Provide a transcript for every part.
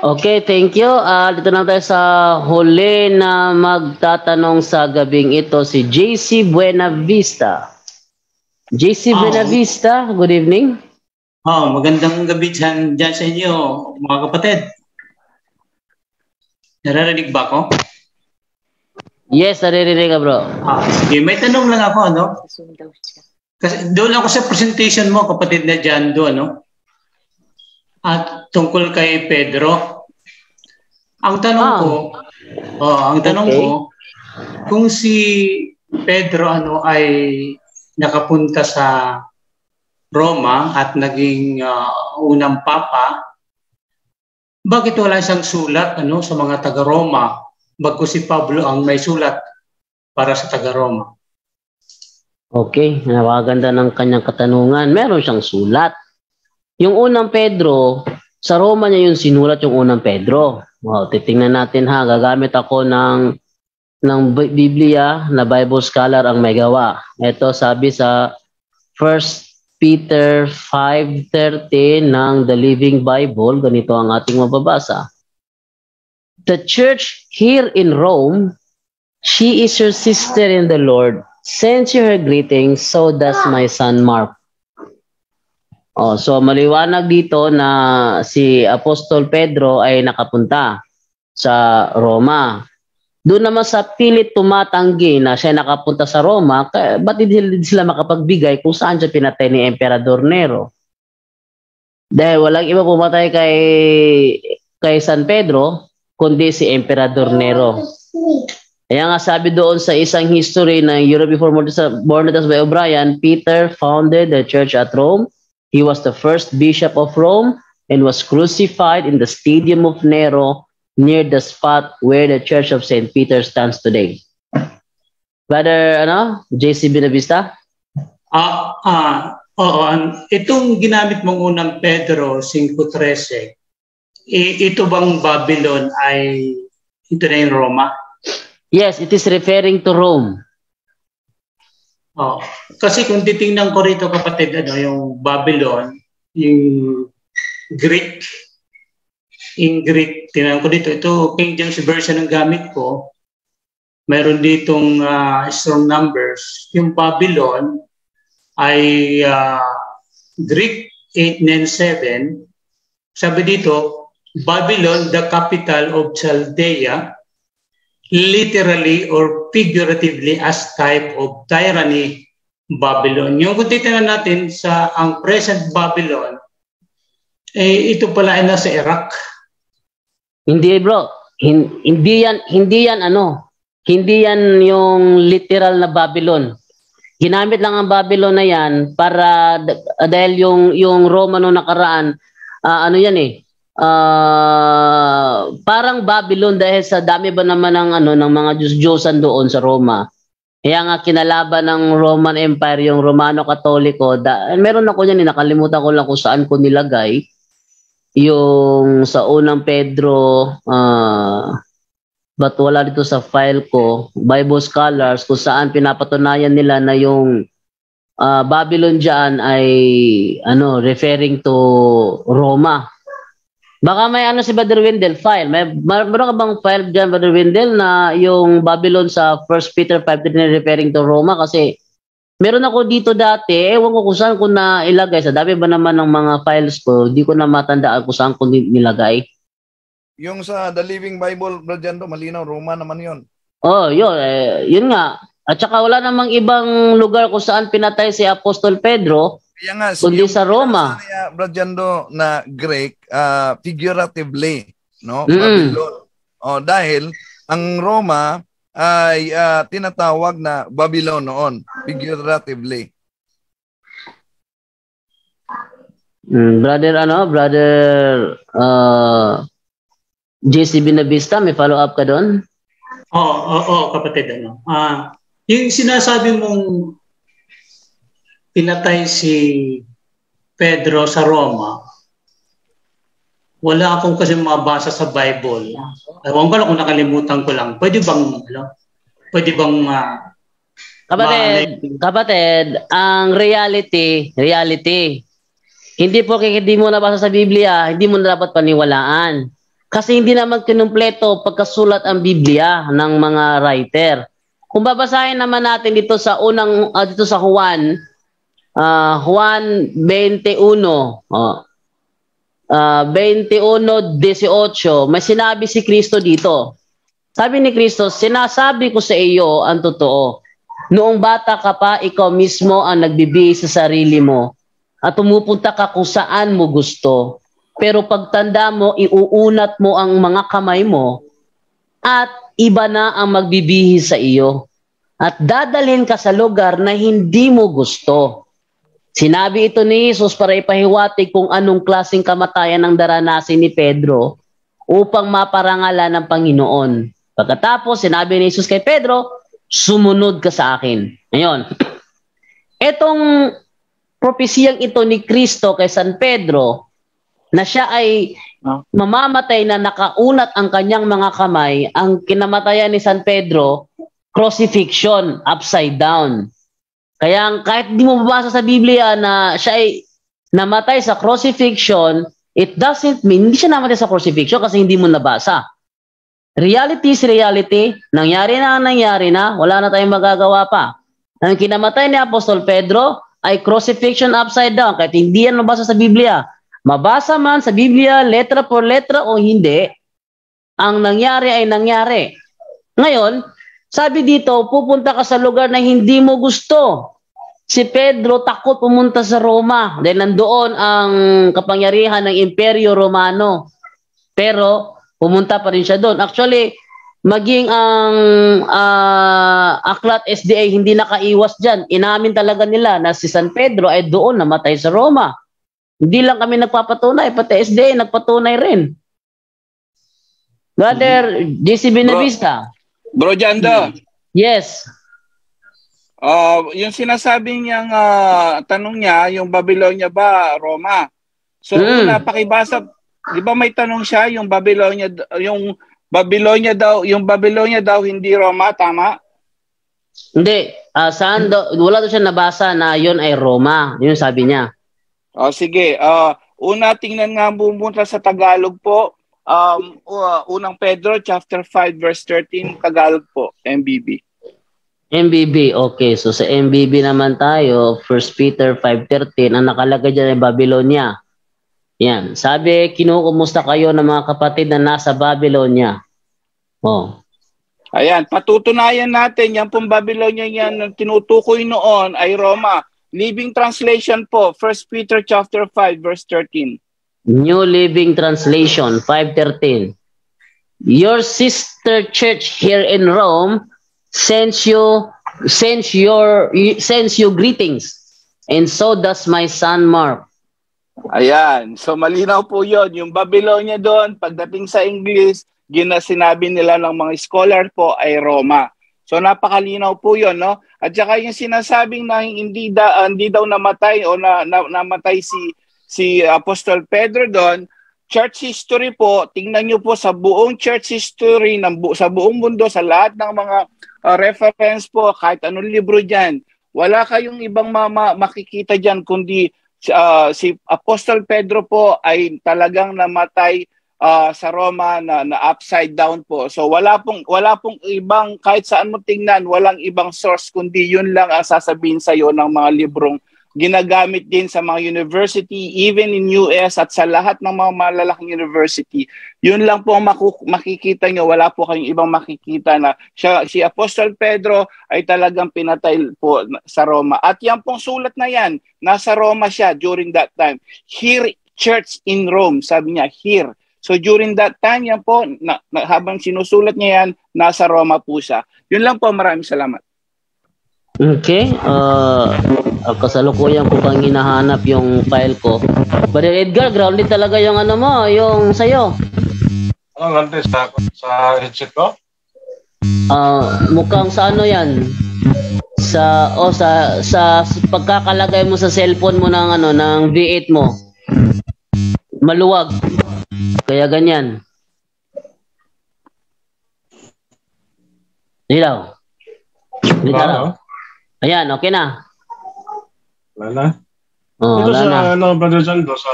Okay, thank you. Dito na tayo sa huli na magtatanong sa gabing ito, si JC Buenavista. JC Buenavista, good evening. Magandang gabi dyan sa inyo, mga kapatid. Naririnig ba ako? Yes, naririnig ka, bro. Sige, may tanong lang ako, ano? Kasi doon ako sa presentation mo, kapatid na dyan doon, no? At tungkol kay Pedro. Ang tanong ko, kung si Pedro ay nakapunta sa Roma at naging unang papa, bakit wala siyang sulat sa mga taga-Roma bago si Pablo ang may sulat para sa taga-Roma? Okay, napakaganda ng kanyang katanungan. Meron siyang sulat. Yung unang Pedro, sa Roma niya yung sinulat yung unang Pedro. Titingnan natin ha, gagamit ako ng Biblia na Bible scholar ang may gawa. Ito sabi sa 1 Peter 5:13 ng The Living Bible, ganito ang ating mababasa. The church here in Rome, she is your sister in the Lord. Sends you her greetings, so does my son Mark. So maliwanag dito na si Apostol Pedro ay nakapunta sa Roma. Doon naman sa pilit tumatanggi na siya nakapunta sa Roma, ba't hindi sila makapagbigay kung saan siya pinatay ni Emperador Nero? Dahil walang iba pumatay kay San Pedro, kundi si Emperador Nero. Kaya nga sabi doon sa isang history ng Euro Before Modernitas by O'Brien, Peter founded the church at Rome. He was the first bishop of Rome and was crucified in the Stadium of Nero near the spot where the Church of St. Peter stands today. Brother, JC Buenavista? Itong ginamit mong unang Pedro 5:13, ito bang Babylon ay ito na yung Roma? Yes, it is referring to Rome. Kasi kung titingnan ko rito, kapatid, yung Babylon, yung Greek, in Greek, tingnan ko dito, ito King James Version ang gamit ko, mayroon ditong strong numbers. Yung Babylon ay Greek 897. Sabi dito, Babylon, the capital of Chaldea, literally or figuratively as type of tyranny, Babylon. Yung kung titignan natin sa ang present Babylon, ito pala ay nasa Iraq. Hindi, bro. Hindi yan yung literal na Babylon. Ginamit lang ang Babylon na yan para dahil yung Roma no nakaraan, parang Babylon dahil sa dami ba naman ng mga Diyos-Diyosan doon sa Roma. Kaya nga kinalaban ng Roman Empire yung Romano Katoliko. Meron ako niyan, nakalimutan ko lang kung saan ko nilagay. Yung sa unang Pedro, but wala dito sa file ko, Bible Scholars, kung saan pinapatunayan nila na yung Babylon dyan ay referring to Roma. Baka may si Brother Wendell file. Meron ka bang file dyan, Brother Wendell, na yung Babylon sa 1 Peter 5:13 referring to Roma? Kasi meron ako dito dati, ewan ko kung saan ko na ilagay. Sa dami ba naman ng mga files ko, di ko na matandaan kung saan ko nilagay. Yung sa The Living Bible, Brother Jando, malinaw, Roma naman yun. Yun nga. At saka wala namang ibang lugar kung saan pinatay si Apostol Pedro, kaya nga, kundi sa Roma. Brother Jando, na Greek, figuratively, no? Babylon. Dahil ang Roma ay tinatawag na Babylon noon, figuratively. Brother JC Buenavista, may follow-up ka doon? Kapatid. Yung sinasabi mong pinatay si Pedro sa Roma, wala akong kasi mabasa sa Bible. Ewan ko lang kung nakalimutan ko lang. Pwede bang kapatid, ang reality, hindi po hindi mo nabasa sa Biblia, hindi mo na dapat paniwalaan. Kasi hindi naman kinumpleto pagkasulat ang Biblia ng mga writer. Kung babasahin naman natin dito sa dito sa Juan 21, 21:18, may sinabi si Kristo dito. Sabi ni Kristo, sinasabi ko sa iyo ang totoo. Noong bata ka pa, ikaw mismo ang nagbibigay sa sarili mo at pumupunta ka kung saan mo gusto. Pero pagtanda mo, iuunat mo ang mga kamay mo at iba na ang magbibihi sa iyo. At dadalhin ka sa lugar na hindi mo gusto. Sinabi ito ni Jesus para ipahiwatig kung anong klaseng kamatayan ang daranasin ni Pedro upang maparangalan ng Panginoon. Pagkatapos, sinabi ni Jesus kay Pedro, sumunod ka sa akin. Ngayon, itong propesiyang ito ni Kristo kay San Pedro, na siya ay mamamatay na nakaunat ang kanyang mga kamay, ang kinamatayan ni San Pedro, crucifixion, upside down. Kaya kahit di mo mabasa sa Biblia na siya ay namatay sa crucifixion, it doesn't mean hindi siya namatay sa crucifixion kasi hindi mo nabasa. Reality is reality. Nangyari na, wala na tayong magagawa pa. Ang kinamatay ni Apostol Pedro ay crucifixion upside down kahit hindi yan mabasa sa Biblia. Mabasa man sa Biblia, letra por letra o hindi, ang nangyari ay nangyari. Ngayon, sabi dito, pupunta ka sa lugar na hindi mo gusto. Si Pedro takot pumunta sa Roma dahil nandoon ang kapangyarihan ng Imperyo Romano. Pero pumunta pa rin siya doon. Actually, maging ang Aklat SDA hindi nakaiwas dyan. Inamin talaga nila na si San Pedro ay doon namatay sa Roma. Hindi lang kami nagpapatunay, pati SDA nagpatunay rin. Brother JC Benavista. Bro Jando. Yes. Yung sinasabi niyang tanong niya, yung Babylonia ba, Roma? So, una, pakibasa, di ba may tanong siya, yung Babylonia daw hindi Roma, tama? Hindi. Saan daw, wala daw siya nabasa na yun ay Roma. Yun sabi niya. Sige. Una, tingnan nga bumunta sa Tagalog po. Unang Pedro, chapter 5, verse 13, Tagalog po, MBB. MBB, okay. So sa MBB naman tayo, 1 Peter 5:13, ang nakalagay dyan ay Babylonia. Yan. Sabi, kinukumusta kayo ng mga kapatid na nasa Babylonia. Ayan, patutunayan natin, yan pong Babylonia yan, tinutukoy noon ay Roma. Living Translation po, 1 Peter chapter 5, verse 13. New Living Translation, 5:13. Your sister church here in Rome sends you greetings, and so does my son Mark. Ayan, so malinaw po yon. Yung Babylonia doon, pagdating sa English, sinabi nila ng mga scholar po ay Roma. So napakalinaw po yon, no? At saka yung sinasabing na hindi daw namatay o namatay si Apostol Pedro doon, church history po, tingnan nyo po sa buong church history sa buong mundo, sa lahat ng mga reference po, kahit anong libro dyan, wala kayong ibang makikita dyan kundi si Apostol Pedro po ay talagang namatay sa Roma na upside down po. So wala pong ibang, kahit saan mo tingnan, walang ibang source kundi yun lang ang sasabihin sa iyo ng mga librong ginagamit din sa mga university, even in US at sa lahat ng mga malalaking university. Yun lang po ang makikita nyo. Wala po kayong ibang makikita na si Apostol Pedro ay talagang pinatay po sa Roma. At yan pong sulat na yan, nasa Roma siya during that time. Here, church in Rome, sabi niya, here. So during that time, yan po, habang sinusulat niya yan, nasa Roma po siya. Yun lang po, maraming salamat. Okay. Kasalukuyan ko pang hinahanap yung file ko. But Edgar, grounded talaga yung yung sayo. Grounded sa headset ko? Mukhang sa yan? Sa pagkakalagay mo sa cellphone mo ng V8 mo. Maluwag. Kaya ganyan. Dilaw. Dilaw. Ayan, okay na. Wala na. Dito wala sa, na. Brother Jando, sa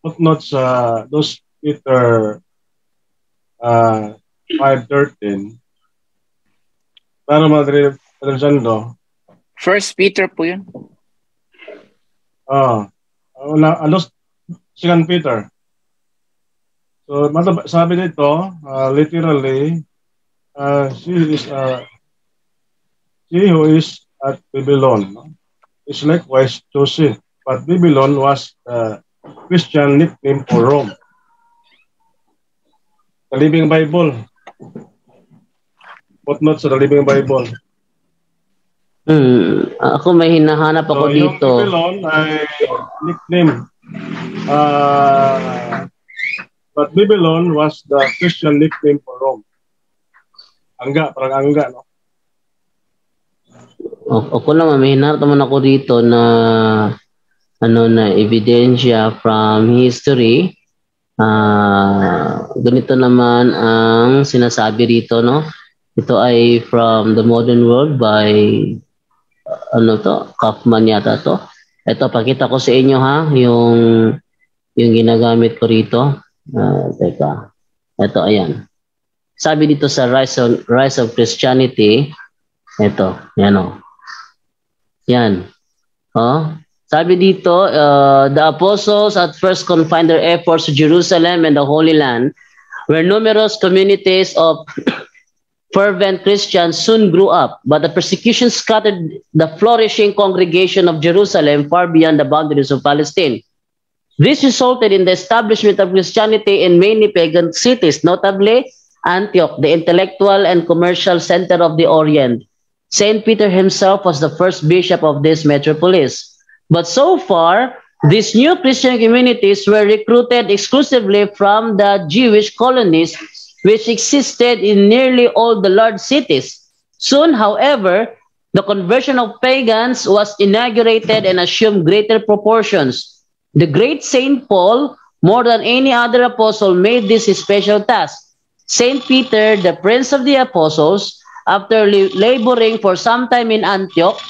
footnote sa those Peter 5:13. Para Madre Sando. First Peter po yun. Second Peter. So, sabi nito, literally, she who is at Babylon is likewise chosen. But Babylon was a Christian nickname for Rome. The Living Bible. Footnotes sa The Living Bible. Ako may hinahanap ako dito. Yung Babylon ay nickname. But Babylon was the Christian nickname for Rome. Parang angga, no? Ako naman, may hinahanap naman ako dito na na ebidensya from history. Ganito naman ang sinasabi rito, no? Ito ay from the Modern World by Kaufman yata to. Ito, pakita ko sa inyo ha, yung ginagamit ko rito. Teka. Ito, ayan. Sabi dito sa Rise of Christianity, ito, yan o. Yan. Sabi dito, the apostles at first confined their efforts to Jerusalem and the Holy Land, where numerous communities of fervent Christians soon grew up, but the persecution scattered the flourishing congregation of Jerusalem far beyond the boundaries of Palestine. This resulted in the establishment of Christianity in many pagan cities, notably Antioch, the intellectual and commercial center of the Orient. Saint Peter himself was the first bishop of this metropolis. But so far, these new Christian communities were recruited exclusively from the Jewish colonies which existed in nearly all the large cities. Soon, however, the conversion of pagans was inaugurated and assumed greater proportions. The great Saint Paul, more than any other apostle, made this his special task. Saint Peter, the prince of the apostles, after laboring for some time in Antioch,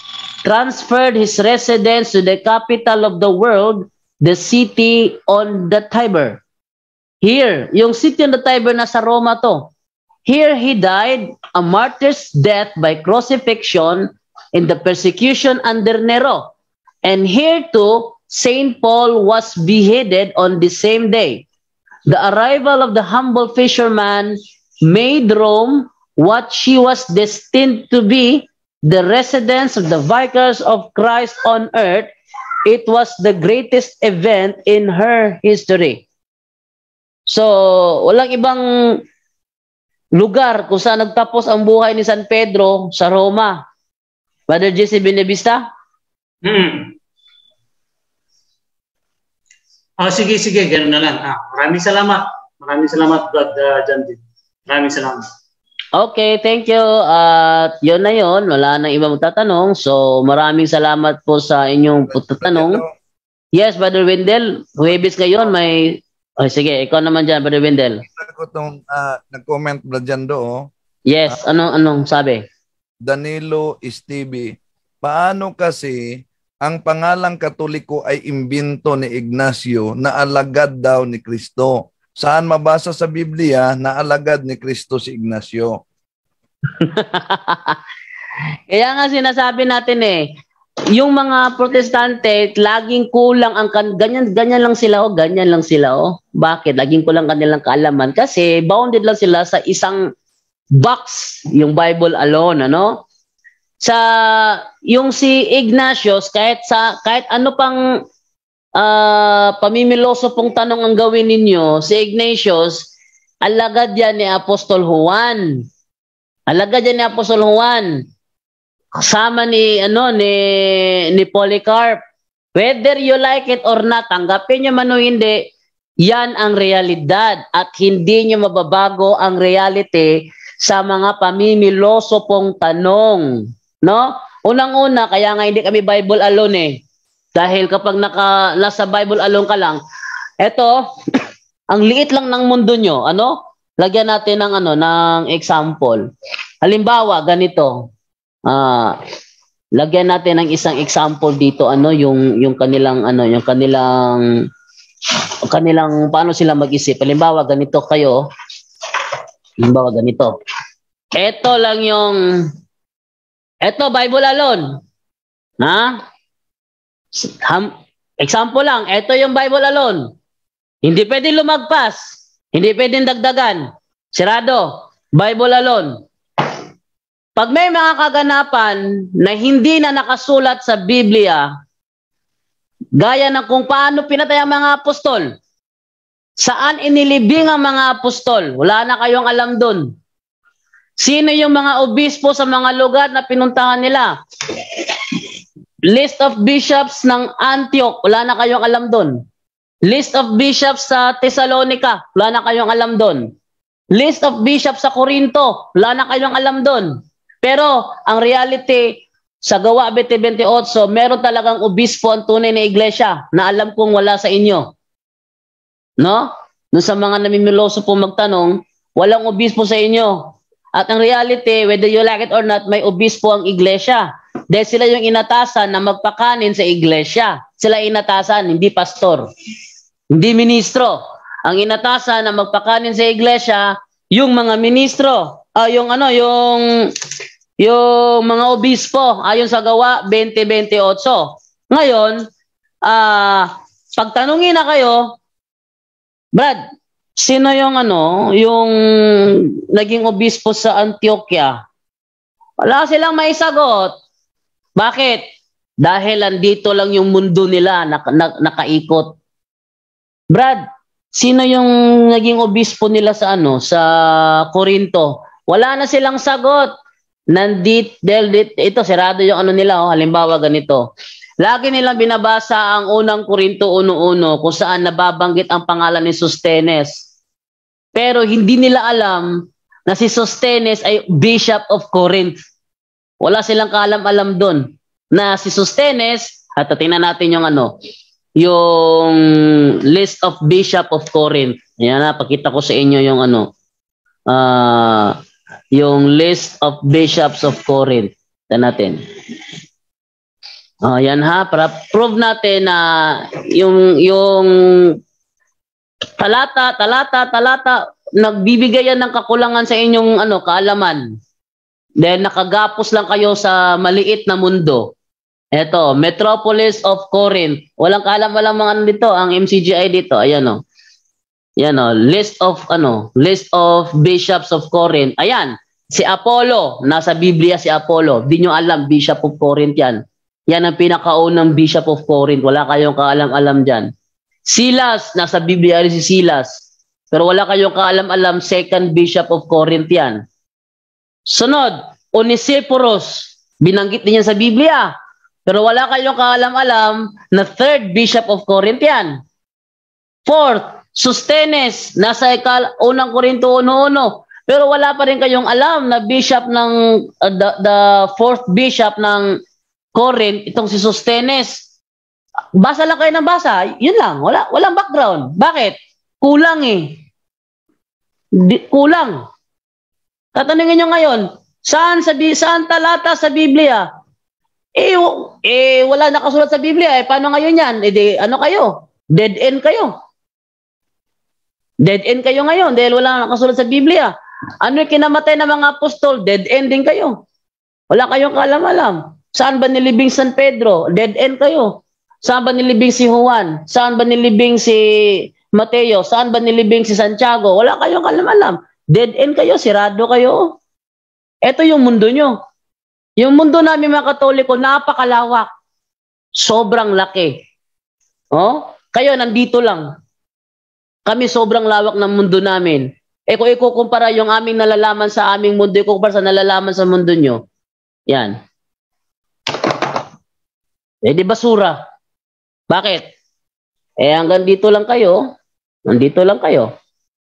transferred his residence to the capital of the world, the city on the Tiber. Here, yung city on the Tiber nasa Roma to. Here he died a martyr's death by crucifixion in the persecution under Nero. And here too, Saint Paul was beheaded on the same day. The arrival of the humble fisherman made Rome what she was destined to be, the residence of the vicars of Christ on earth. It was the greatest event in her history. So, walang ibang lugar kung saan nagtapos ang buhay ni San Pedro sa Roma. Brother Jesse Benevista? Sige, gano'n na lang. Maraming salamat, Brother Jandy. Maraming salamat. Okay, thank you. At yun na yun. Wala nang ibang magtatanong. So, maraming salamat po sa inyong pagtatanong. Yes, Brother Wendell. Huwebes ngayon, may... sige, ikaw naman dyan, Brother Wendell. Ako itong nag-comment na dyan do. Yes, anong sabi? Danilo Estibi. Paano kasi ang pangalang Katoliko ay imbento ni Ignacio na alagad daw ni Kristo? Saan mabasa sa Biblia na alagad ni Kristo si Ignacio? Kaya nga sinasabi natin yung mga protestante, laging kulang ang ganyan lang sila ganyan lang sila Bakit? Laging kulang kanilang kaalaman kasi bounded lang sila sa isang box, yung Bible alone, Sa yung si Ignatius, kahit ano pang pamimiloso pong tanong ang gawin ninyo, si Ignatius, alagad yan ni Apostol Juan. Kasama ni Polycarp. Whether you like it or not, tanggapin nyo man o hindi, yan ang realidad at hindi nyo mababago ang reality sa mga pamimiloso pong tanong. Unang-una, kaya nga hindi kami Bible alone Dahil kapag nasa Bible alone ka lang, eto, ang liit lang ng mundo nyo. Lagyan natin ng example. Halimbawa, ganito. Lagyan natin ng isang example dito yung kanilang paano sila mag-isip. Halimbawa ganito kayo, Halimbawa ganito. Ito lang yung, ito Bible alone. Ha? Example lang, ito yung Bible alone. Hindi pwedeng lumagpas. Hindi pwedeng dagdagan. Sirado. Bible alone. Pag may mga kaganapan na hindi na nakasulat sa Biblia, gaya ng kung paano pinatay ang mga apostol, saan inilibing ang mga apostol, wala na kayong alam dun. Sino yung mga obispo sa mga lugar na pinuntahan nila? List of bishops ng Antioch, wala na kayong alam dun. List of bishops sa Thessalonica, wala na kayong alam dun. List of bishops sa Corinto, wala na kayong alam dun. Pero ang reality, sa Gawa 20:28, meron talagang obispo ang tunay na iglesia na alam kong wala sa inyo. No? Doon sa mga namimiloso po magtanong, walang obispo sa inyo. At ang reality, whether you like it or not, may obispo ang iglesia. Dahil sila yung inatasan na magpakanin sa iglesia. Sila inatasan, hindi pastor. Hindi ministro. Ang inatasan na magpakanin sa iglesia, yung mga ministro, yung mga obispo, ayon sa Gawa 20:28. Ngayon, pagtanungin na kayo, Brad, sino yung yung naging obispo sa Antioquia? Wala silang maisagot. Bakit? Dahil andito lang yung mundo nila nakaikot. Brad, sino yung naging obispo nila sa sa Corinto? Wala na silang sagot. Ito sirado yung nila, halimbawa ganito. Lagi nilang binabasa ang unang Korinto 1:1 kung saan nababanggit ang pangalan ni Sostenes. Pero hindi nila alam na si Sostenes ay Bishop of Corinth. Wala silang kaalam-alam doon na si Sostenes, at tingnan natin yung yung list of Bishop of Corinth. Ayan na, pakita ko sa inyo yung yung list of bishops of Corinth. Tignan natin. Yan para prove natin na yung talata nagbibigay yan ng kakulangan sa inyong kaalaman. Dahil nakagapos lang kayo sa maliit na mundo. Ito, Metropolis of Corinth. Walang kaalam-alam mga dito, ang MCGI dito. Ayan list of bishops of Corinth. Ayan, si Apollo, nasa Biblia si Apollo. Di nyo alam, Bishop of Corinth yan. Yan ang pinakaunang Bishop of Corinth. Wala kayong kaalam-alam dyan. Silas, nasa Biblia rin si Silas. Pero wala kayong kaalam-alam, second Bishop of Corinth yan. Sunod, Onesiphorus. Binanggit din yan sa Biblia. Pero wala kayong kaalam-alam na third Bishop of Corinth yan. Fourth, Sostenes, nasa unang Korinto 1:1. Pero wala pa rin kayong alam na bishop ng the fourth bishop ng Corinth, itong si Sostenes. Basa lang kayo ng basa, yun lang, walang background. Bakit? Kulang kulang. Tatanungin nyo ngayon, saan talata sa Biblia? Wala nakasulat sa Biblia. Paano ngayon yan? Kayo? Dead end kayo. Dead end kayo ngayon dahil wala nakasulat sa Biblia. Ano yung kinamatay ng mga apostol? Dead end din kayo. Wala kayong kaalam-alam. Saan ba nilibing San Pedro? Dead end kayo. Saan ba nilibing si Juan? Saan ba nilibing si Mateo? Saan ba nilibing si Santiago? Wala kayong kaalam-alam. Dead end kayo. Sirado kayo. Ito yung mundo nyo. Yung mundo namin mga Katoliko, napakalawak. Sobrang laki. Kayo nandito lang. Kami sobrang lawak ng mundo namin. Kung ikukumpara yung aming nalalaman sa aming mundo, ikukumpara sa nalalaman sa mundo nyo, yan. Di basura. Bakit? Hanggang dito lang kayo. Nandito lang kayo.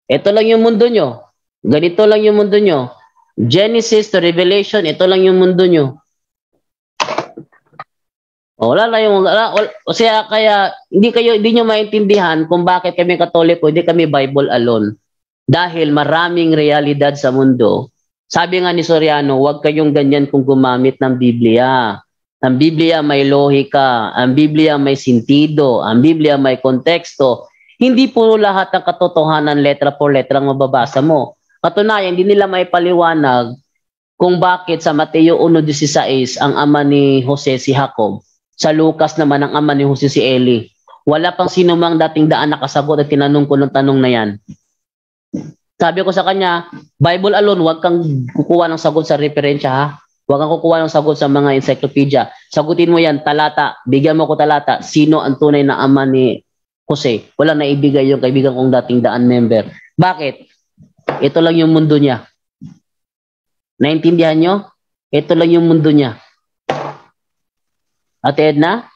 Ito lang yung mundo nyo. Ganito lang yung mundo nyo. Genesis to Revelation, ito lang yung mundo nyo. Kaya hindi nyo maintindihan kung bakit kami Katoliko, hindi kami Bible alone. Dahil maraming realidad sa mundo. Sabi nga ni Soriano, huwag kayong ganyan kung gumamit ng Biblia. Ang Biblia may lohika, ang Biblia may sentido, ang Biblia may konteksto. Hindi po lahat ng katotohanan letra por letra ang mababasa mo. Katunayan, hindi nila may paliwanag kung bakit sa Mateo 1:16 ang ama ni Jose si Jacob. Sa Lucas naman ang ama ni Jose si Eli. Wala pang sino mang dating daan nakasagot at tinanong ko ng tanong na yan. Sabi ko sa kanya, Bible alone, huwag kang kukuha ng sagot sa referensya ha. Huwag kang kukuha ng sagot sa mga encyclopedia. Sagutin mo yan, talata. Bigyan mo ko talata. Sino ang tunay na ama ni Jose? Walang naibigay yung kaibigan kong dating daan member. Bakit? Ito lang yung mundo niya. Naintindihan nyo? Ito lang yung mundo niya. Ate Edna?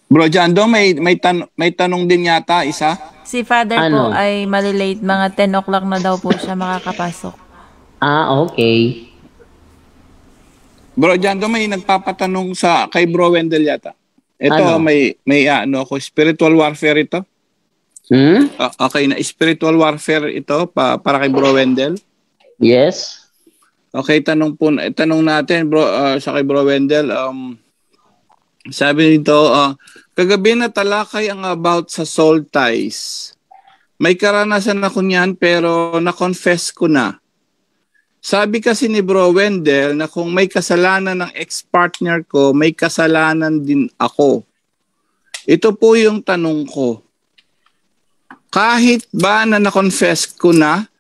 Bro Jando, may tanong din yata isa. Si Father Ano? po ay malilate. Mga 10 o'clock na daw po siya makakapasok. Okay. Bro Jando, may nagpapatanong kay Bro Wendell yata. Ito, Ano? may ako, spiritual warfare ito. Okay, na spiritual warfare ito para kay Bro Wendell. Yes. Okay, tanong natin bro sa kay Bro Wendell. Sabi nito, kagabi na talakay ang about sa soul ties. May karanasan ako niyan pero na-confess ko na. Sabi kasi ni Bro Wendell na kung may kasalanan ng ex-partner ko, may kasalanan din ako. Ito po yung tanong ko. Kahit ba na na-confess ko na,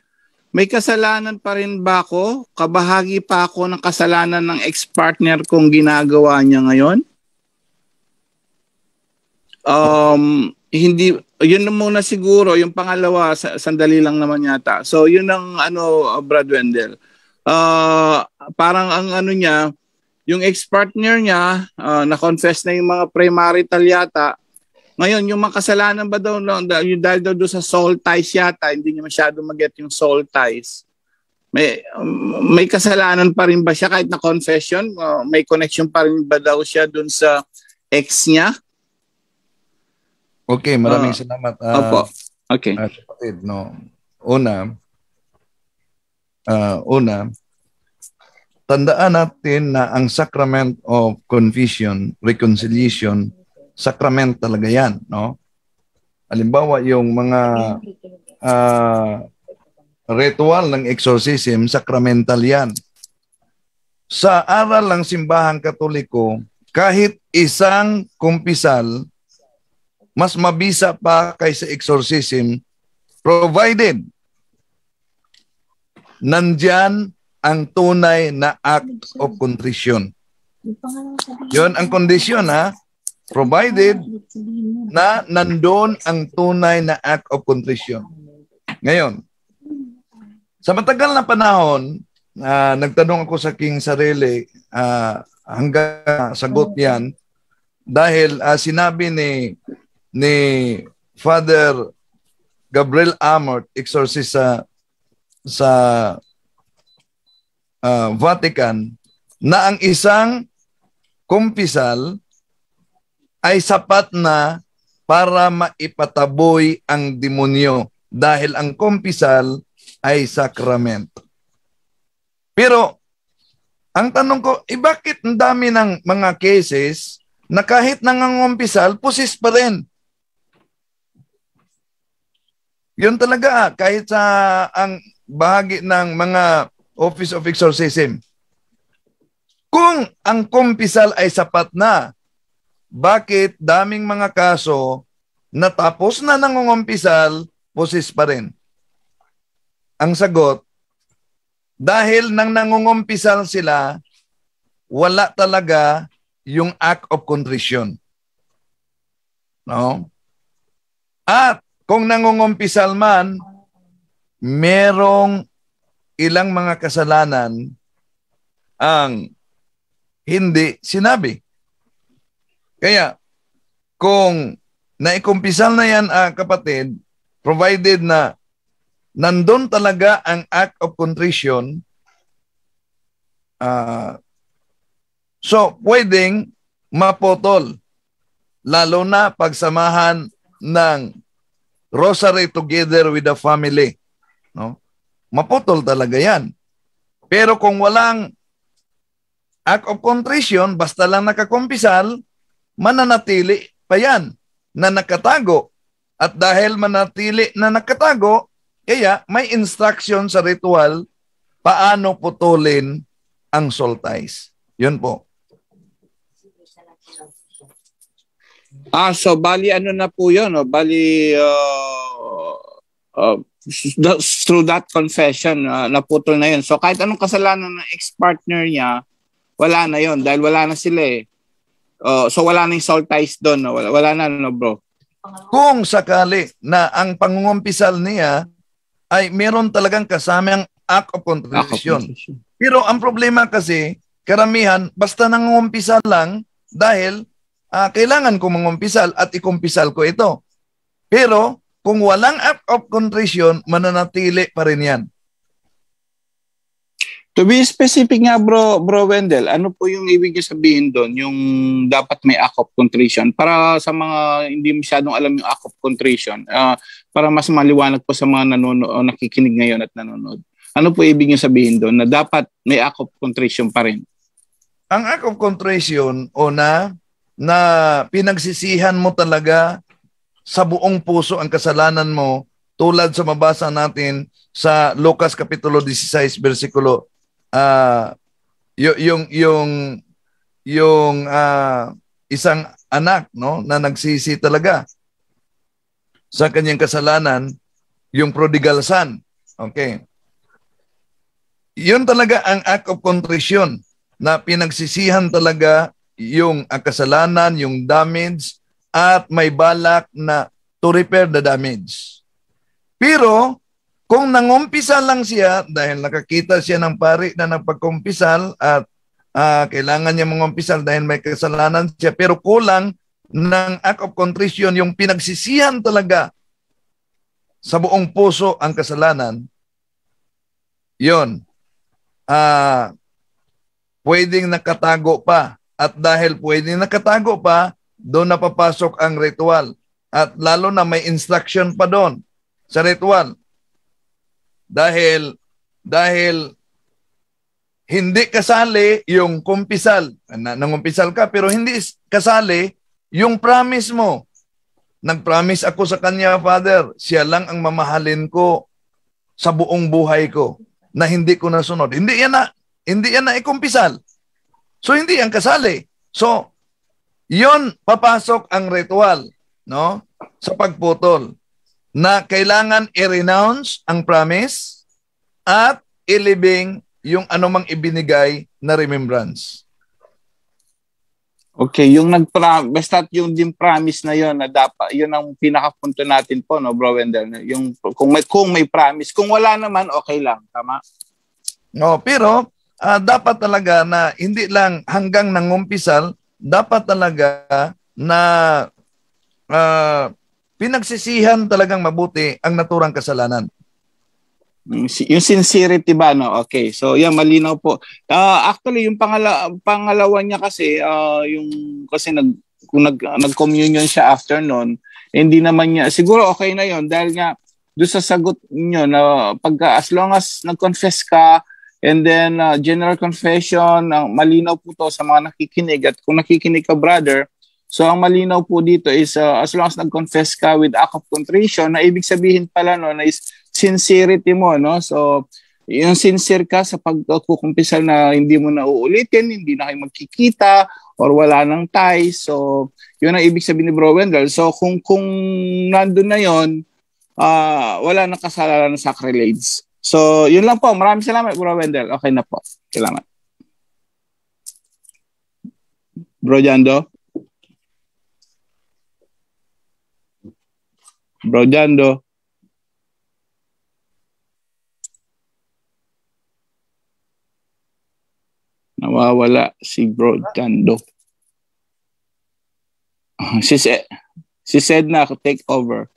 may kasalanan pa rin ba ako? Kabahagi pa ako ng kasalanan ng ex-partner kong ginagawa niya ngayon? Hindi, yun na muna siguro. Yung pangalawa, sandali lang naman yata. So, yun ang Brad Wendell. Parang ang niya, yung ex-partner niya, na-confess na yung mga premarital yata. Ngayon, yung mga kasalanan ba daw, yung dahil daw sa soul ties yata, hindi niya masyado mag-get yung soul ties. May kasalanan pa rin ba siya kahit na confession? May connection pa rin ba daw siya dun sa ex niya? Okay, maraming salamat. Opo. Okay. Kapatid, no. Una, tandaan natin na ang sacrament of confession, reconciliation, sacrament talaga yan, no? Halimbawa, yung mga ritual ng exorcism, sacramental yan. Sa aral ng simbahang Katoliko, kahit isang kumpisal, mas mabisa pa kaysa exorcism, provided nandyan ang tunay na act of contrition. Yun ang kondisyon, ha? Provided na nandun ang tunay na act of contrition. Ngayon, sa matagal na panahon, nagtanong ako sa aking sarili, hanggang sagot yan, dahil sinabi ni Father Gabriel Amort, exorcist sa Vatican, na ang isang kumpisal ay sapat na para maipataboy ang demonyo dahil ang kumpisal ay sakramento. Pero ang tanong ko, bakit ang dami ng mga cases na kahit nangangumpisal, pusis pa rin? Yun talaga, kahit sa ang bahagi ng mga Office of Exorcism. Kung ang kumpisal ay sapat na, bakit daming mga kaso na tapos na nangungumpisal, pusis pa rin? Ang sagot, dahil nang nangungumpisal sila, wala talaga yung act of contrition. No? At kung nangungumpisal man, merong ilang mga kasalanan ang hindi sinabi. Kaya, kung naikumpisal na yan, kapatid, provided na nandun talaga ang act of contrition, so pwedeng mapotol. Lalo na pagsamahan ng rosary together with the family. No? Maputol talaga yan. Pero kung walang act of contrition, basta lang nakakumpisal, mananatili pa yan na nakatago At dahil manatili na nakatago, kaya may instruction sa ritual paano putulin ang soul ties. Yun po. So bali ano na po yun, no? Bali through that confession, naputol na yun. So kahit anong kasalanan ng ex-partner niya, wala na yun dahil wala na sila eh. So wala na yung soul ties doon, no? Wala na, no, bro? Kung sakali na ang pangungumpisal niya ay meron talagang kasamang act of contrition. Pero ang problema kasi, karamihan, basta nangungumpisal lang dahil kailangan ko mangumpisal at ikumpisal ko ito. Pero kung walang act of contrition, mananatili pa rin yan. To be specific nga, bro Wendell, ano po yung ibig niyo sabihin doon, yung dapat may act of contrition? Para sa mga hindi masyadong alam yung act of contrition, para mas maliwanag po sa mga nakikinig ngayon at nanonood. Ano po ibig niyo sabihin doon na dapat may act of contrition pa rin? Ang act of contrition, na pinagsisihan mo talaga sa buong puso ang kasalanan mo, tulad sa mabasa natin sa Lucas Kapitulo 16, versikulo yung isang anak, no, na nagsisi talaga sa kanyang kasalanan, yung prodigal son. Okay. Yun talaga ang act of contrition, na pinagsisihan talaga yung kasalanan, yung damage, at may balak na to repair the damage. Pero kung nangumpisa lang siya, dahil nakakita siya ng pari na nagpagkumpisal at kailangan niya mangumpisal dahil may kasalanan siya, pero kulang ng act of contrition, yung pinagsisihan talaga sa buong puso ang kasalanan, yun, pwedeng nakatago pa. At dahil pwedeng nakatago pa, doon napapasok ang ritual. At lalo na may instruction pa doon sa ritual. Dahil hindi kasali yung kumpisal. Nangumpisal ka pero hindi kasali yung promise mo. Nag-promise ako sa kanya, Father, siya lang ang mamahalin ko sa buong buhay ko na hindi ko nasunod. Hindi yan na ikumpisal. So hindi yan kasali. So yun papasok ang ritual, no? Sa pagputol, na kailangan i-renounce ang promise at ilibing yung anumang ibinigay na remembrance. Okay, yung basta yung din promise na yon na dapat, yun ang pinakapunto natin po, no, Bro Wendell, yung kung may promise, kung wala naman okay lang, tama? No, pero dapat talaga na hindi lang hanggang nangumpisal, dapat talaga na pinagsisihan talagang mabuti ang naturang kasalanan. Yung sincerity ba, no? Okay. So, yan, malinaw po. Actually, yung pangalawa niya kasi, kasi nag-communion siya after noon, hindi naman niya, siguro okay na yon dahil nga, doon sa sagot niyo na as long as nag-confess ka, and then general confession, malinaw po to sa mga nakikinig, at kung nakikinig ka, brother, so ang malinaw po dito is as long as nag-confess ka with act of contrition, na ibig sabihin pala, no, na is sincerity mo, no? So, yung sincere ka sa pagkukumpisal na hindi mo na uulitin, hindi na kayo magkikita, or wala nang ties. So, yun ang ibig sabihin ni Bro Wendell. So, kung nandun na yun, wala nang kasalanan ng sacrilege. So, yun lang po. Maraming salamat, Bro Wendell. Okay na po. Salamat. Bro Jando? Bro Jando? Nawawala si Bro Jando. Si said na, take over.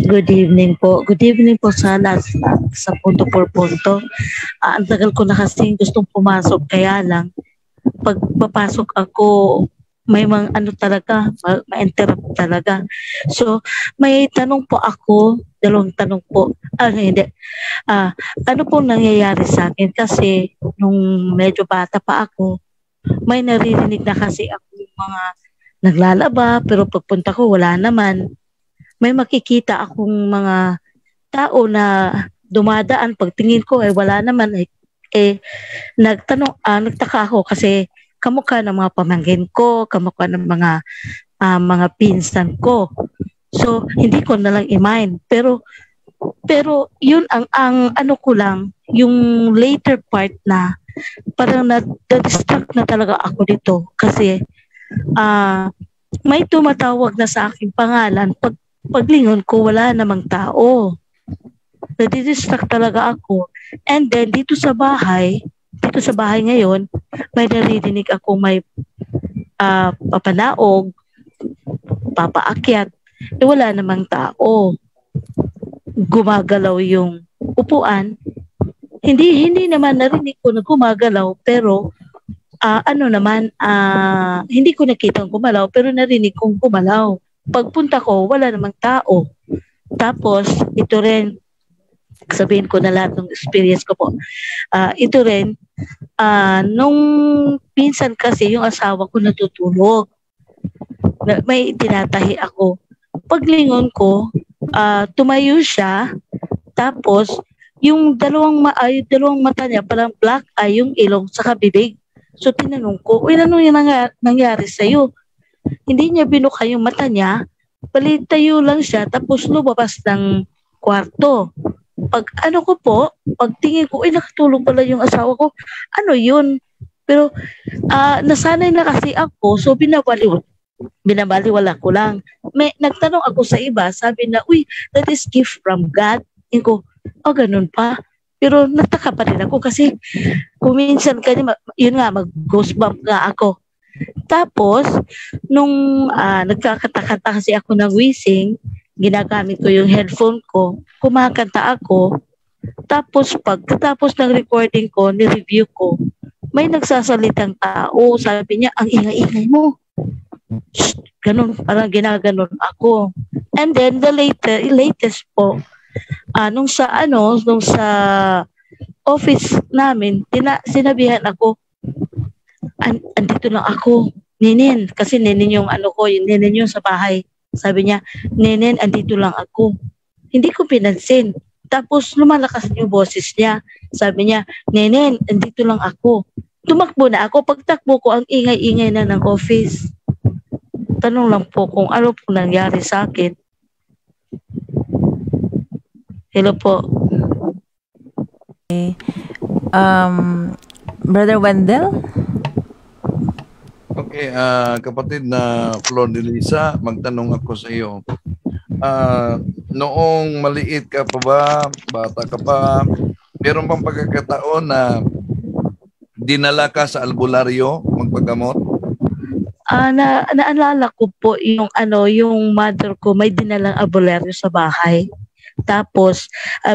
Good evening po. Good evening po sa lahat sa punto por punto. Ang tagal ko na kasi gustong pumasok, kaya lang pag papasok ako, may mga ano talaga, ma-interrupt talaga. So, may tanong po ako, dalawang tanong po. Hindi. Ano po nangyayari sa akin? Kasi nung medyo bata pa ako, may naririnig na kasi ako mga naglalaba, pero pagpunta ko wala naman. May makikita akong mga tao na dumadaan, pagtingin ko ay wala naman. Nagtaka ako kasi kamukha ng mga pamangkin ko, kamukha ng mga pinsan ko. So, hindi ko na lang i-mind. Pero yun ang ano ko lang, yung later part na parang na-distract na talaga ako dito. Kasi may tumatawag na sa aking pangalan. Paglingon ko, wala namang tao. Nadidistract talaga ako. And then, dito sa bahay ngayon, may naririnig ako may papanaog, papaakyat. Wala namang tao. Gumagalaw yung upuan. Hindi naman narinig ko na gumagalaw, pero hindi ko nakitang gumalaw, pero narinig kong gumalaw. Pagpunta ko, wala namang tao. Tapos, ito rin, sabihin ko na lahat ng experience ko po. Ito rin, nung pinsan kasi yung asawa ko natutulog. May tinatahi ako. Paglingon ko, tumayo siya, tapos yung dalawang mata niya parang black eye yung ilong sa bibig. So tinanong ko, ano yung nangyari sa'yo? Hindi niya binuka yung mata niya, palitayo lang siya, tapos lumabas ng kwarto. Pagtingin ko, nakatulog pala yung asawa ko. Ano yun? Pero nasanay na kasi ako, so binabaliwala ko lang. Nagtanong ako sa iba, sabi na, that is gift from God. Ko, ganun pa. Pero nataka pa rin ako kasi kuminsan yun nga, mag-goosebump nga ako. Tapos, nung nagkakata-kata kasi ako ng wheezing, ginagamit ko yung headphone ko, kumakanta ako, tapos pagkatapos ng recording ko, ni-review ko, may nagsasalitang tao, sabi niya, ang ingay-ingay mo. Shh, ganun, parang ginaganon ako. And then, the latest po, nung sa office namin, sinabihan ako, andito lang ako, Ninin, kasi Ninin yung yung Ninin yung sa bahay. Sabi niya, Nenen, andito lang ako. Hindi ko pinansin. Tapos lumalakas yung boses niya. Sabi niya, Nenen, andito lang ako. Tumakbo na ako. Pagtakbo ko, ang ingay-ingay na ng office. Tanong lang po kung ano po nangyari sa akin. Hello po. Okay. Brother Wendell? Okay, kapatid na Flor de Lisa, magtanong ako sa iyo. Noong maliit ka pa ba, bata ka pa, meron bang pagkakataon na dinala ka sa albularyo magpagamot? Naalala ko po yung mother ko may dinalang albularyo sa bahay. Tapos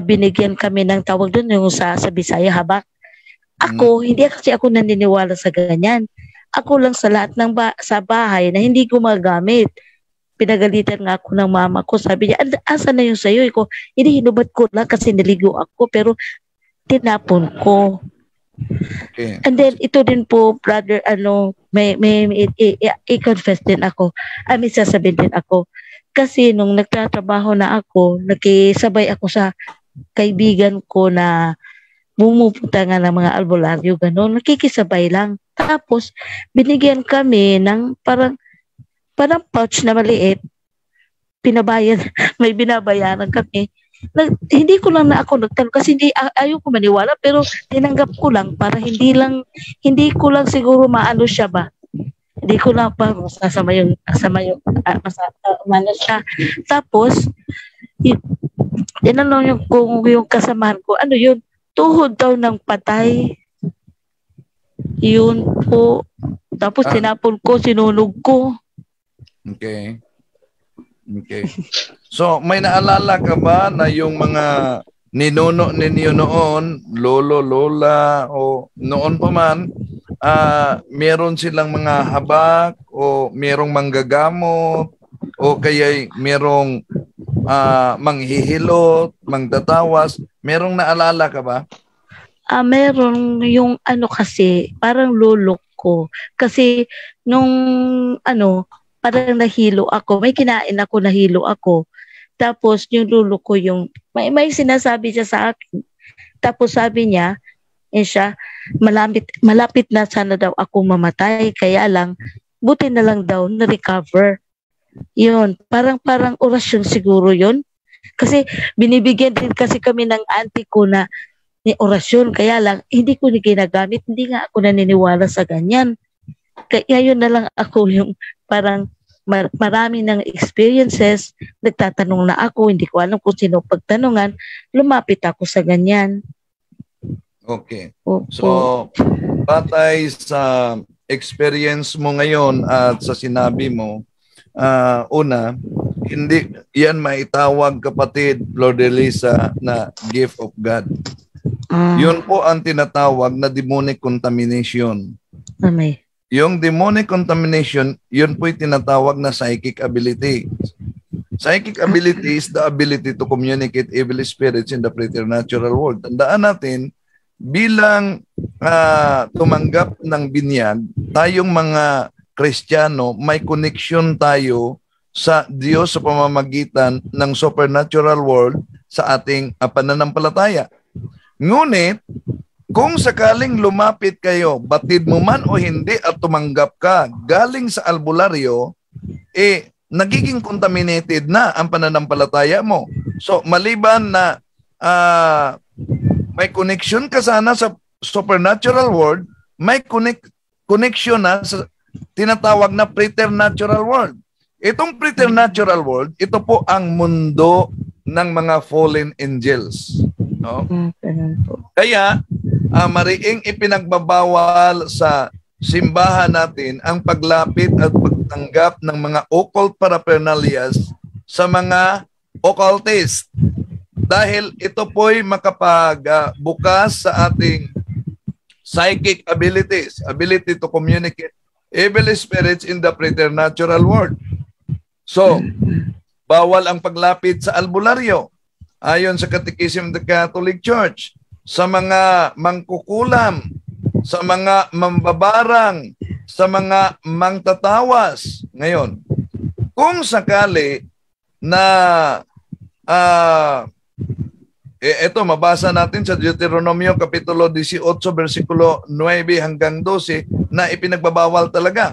binigyan kami ng tawag doon yung sa Bisaya, habak. Hindi kasi ako naniniwala sa ganyan. Ako lang sa lahat sa bahay na hindi gumagamit. Pinagalitan nga ako ng mama ko. Sabi niya, asa na yung sayo? Hindi, hinubat ko lang kasi naligo ako, pero tinapon ko. Okay. And then, ito din po, brother, may i-confess din ako. May sasabihin din ako. Kasi nung nagtatrabaho na ako, nakisabay ako sa kaibigan ko na bumupunta nga ng mga albularyo, gano'n. Nakikisabay lang. Tapos, binigyan kami ng parang pouch na maliit. May binabayaran kami. Hindi ko lang na ako nagtanong kasi ayaw ko maniwala, pero tinanggap ko lang para hindi ko lang siguro maano siya ba. Hindi ko lang pa masasama yung siya. Tapos, tinanong yung kasamahan ko, ano yun? Tuhod daw ng patay. Yun po. Tapos tinapon ko, sinunog ko. Okay. So, may naalala ka ba na yung mga ninuno ninyo noon, lolo, lola, o noon pa man, meron silang mga habak o o merong manggagamot o kaya merong manghihilot, mangtatawas? Merong naalala ka ba? Meron yung kasi, parang lolo ko. Kasi nung parang nahilo ako. May kinain ako, nahilo ako. Tapos yung lolo ko yung, may sinasabi siya sa akin. Tapos sabi niya, siya, malapit na sana daw ako mamatay. Kaya lang, buti na lang daw na-recover. Yun, parang orasyon siguro yun. Kasi binibigyan din kasi kami ng auntie ko na ni orasyon. Kaya lang, hindi ko ginagamit. Hindi nga ako naniniwala sa ganyan. Kaya yun na lang ako yung parang marami ng experiences. Nagtatanong na ako, hindi ko alam kung sino pagtanungan. Lumapit ako sa ganyan. Okay. So, batay sa experience mo ngayon at sa sinabi mo, una, hindi yan maitawag, kapatid Flordelisa, na gift of God. Yun po ang tinatawag na demonic contamination. Yung demonic contamination, yun po'y tinatawag na psychic ability. Psychic ability is the ability to communicate evil spirits in the preternatural world. Tandaan natin, bilang tumanggap ng binyag, tayong mga Kristiyano, may connection tayo sa Diyos sa pamamagitan ng supernatural world sa ating pananampalataya. Ngunit, kung sakaling lumapit kayo, batid mo man o hindi at tumanggap ka galing sa albularyo, nagiging contaminated na ang pananampalataya mo. So, maliban na may connection ka sana sa supernatural world, may connection na sa tinatawag na preternatural world. Itong preternatural world, ito po ang mundo ng mga fallen angels. No? Kaya, mariing ipinagbabawal sa simbahan natin ang paglapit at pagtanggap ng mga occult paraphernalias sa mga occultist. Dahil ito po'y makapagbukas sa ating psychic abilities, ability to communicate evil spirits in the preternatural world. So, bawal ang paglapit sa albularyo ayon sa Catechism of the Catholic Church, sa mga mangkukulam, sa mga mambabarang, sa mga mangtatawas. Ngayon, kung sakali na ito, mabasa natin sa Deuteronomio Kapitulo 18, versikulo 9 hanggang 12 na ipinagbabawal talaga.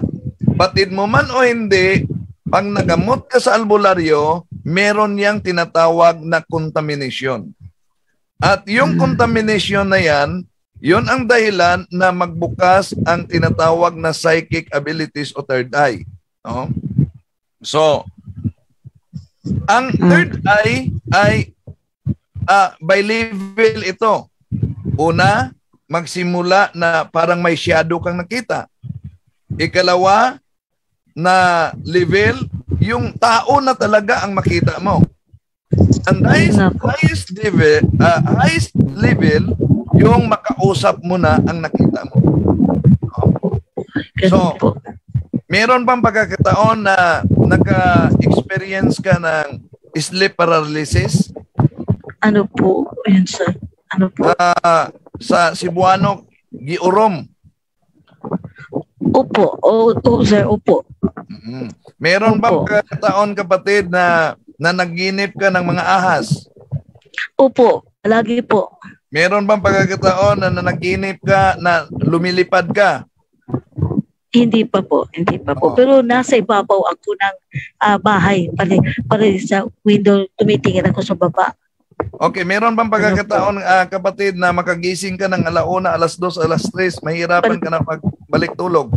Batid mo man o hindi, pag nagamot ka sa albularyo, meron yang tinatawag na contamination. At yung contamination na yan, yun ang dahilan na magbukas ang tinatawag na psychic abilities o third eye. No? So, ang third eye ay by level ito. Una, magsimula na parang may shadow kang nakita. Ikalawa, na level, yung tao na talaga ang makita mo. And highest level, yung makausap mo na ang nakita mo. So, meron bang pagkakataon na naka-experience ka ng sleep paralysis? Ano po? Ayun, sir. Ano po? Sa Cebuano, Giurom. Opo. Sir, opo. Meron bang pagkakataon, kapatid, na naginip ka ng mga ahas? Opo. Lagi po. Meron bang pagkakataon na naginip ka na lumilipad ka? Hindi pa po. Pero nasa ibabaw ako ng bahay. Pare sa window, tumitingin ako sa baba. Okay, meron bang pagkakataon, kapatid, na makagising ka ng 1:00, 2:00, 3:00, mahirapan ka na magbalik tulog?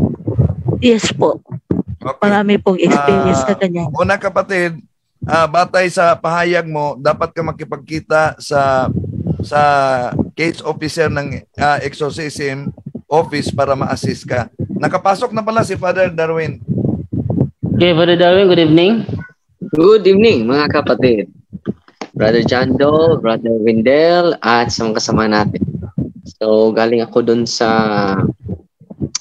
Yes po. Okay. Marami pong experience na ganyan. Una, kapatid, batay sa pahayag mo, dapat ka makipagkita sa case officer ng exorcism office para ma-assist ka. Nakapasok na pala si Father Darwin. Okay, Father Darwin, good evening. Good evening, mga kapatid. Brother Jando, Brother Windel, at sa mga kasama natin. So, galing ako dun sa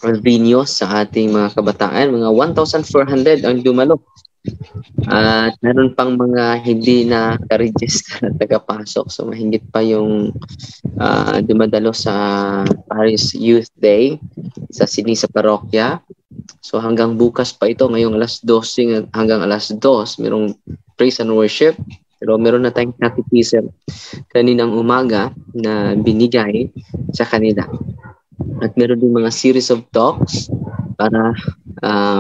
venues sa ating mga kabataan. Mga 1,400 ang dumalo. At meron pang mga hindi na ka-register na tagapasok. So mahigit pa yung dumadalo sa Paris Youth Day sa Sinisa Parokya. So hanggang bukas pa ito, ngayong alas 12 hanggang alas 2, merong praise and worship. Pero meron na tayong catechism kaninang umaga na binigay sa kanila. At meron din mga series of talks para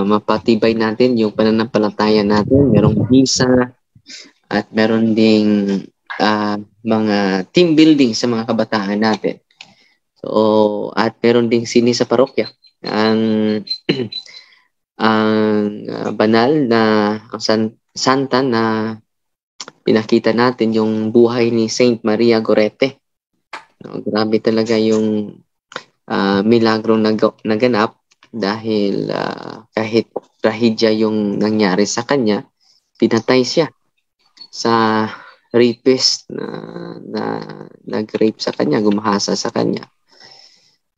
mapatibay natin yung pananampalataya natin. Merong misa at meron ding mga team building sa mga kabataan natin. So, at meron ding sini sa parokya. Ang banal na santa na pinakita natin yung buhay ni Saint Maria Gorete. No, grabe talaga yung milagro naganap dahil kahit trahedya yung nangyari sa kanya, pinatay siya sa rapist na nag-rape sa kanya, gumahasa sa kanya.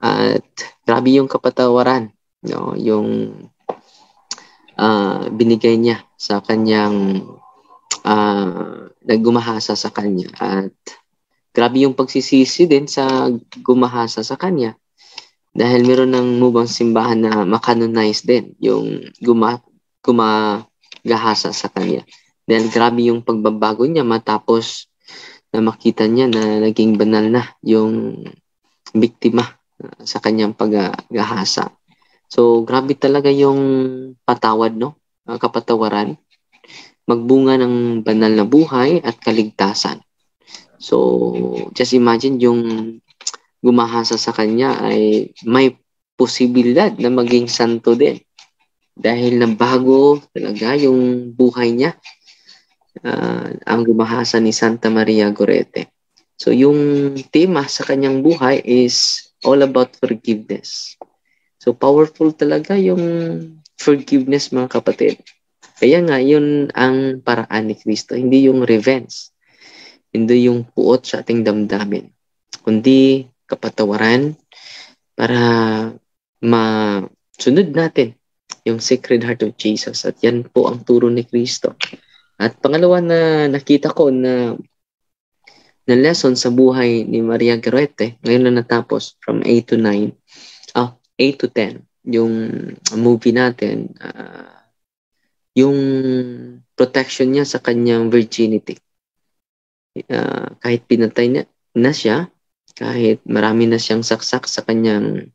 At grabe yung kapatawaran, no, yung binigay niya sa kanyang naggumahasa sa kanya. At grabe yung pagsisisi din sa gumahasa sa kanya. Dahil meron ng mubang simbahan na makanonize din yung gumagahasa sa kanya. Dahil grabe yung pagbabago niya matapos na makita niya na naging banal na yung biktima sa kanyang paggahasa. So grabe talaga yung patawad, no? Kapatawaran. Magbunga ng banal na buhay at kaligtasan. So just imagine yung gumahasa sa kanya ay may posibilidad na maging santo din. Dahil nabago talaga yung buhay niya. Ang gumahasa ni Santa Maria Gorete. So yung tema sa kanyang buhay is all about forgiveness. So powerful talaga yung forgiveness, mga kapatid. Kaya nga yun ang paraan ni Kristo. Hindi yung revenge. Hindi yung puot sa ating damdamin. Kundi kapatawaran para masunod natin yung Sacred Heart of Jesus. At yan po ang turo ni Kristo. At pangalawa na nakita ko na lesson sa buhay ni Maria Gorete, ngayon na natapos from 8 to 10, yung movie natin, yung protection niya sa kanyang virginity. Kahit pinatay na siya, kahit marami na siyang saksak sa kanyang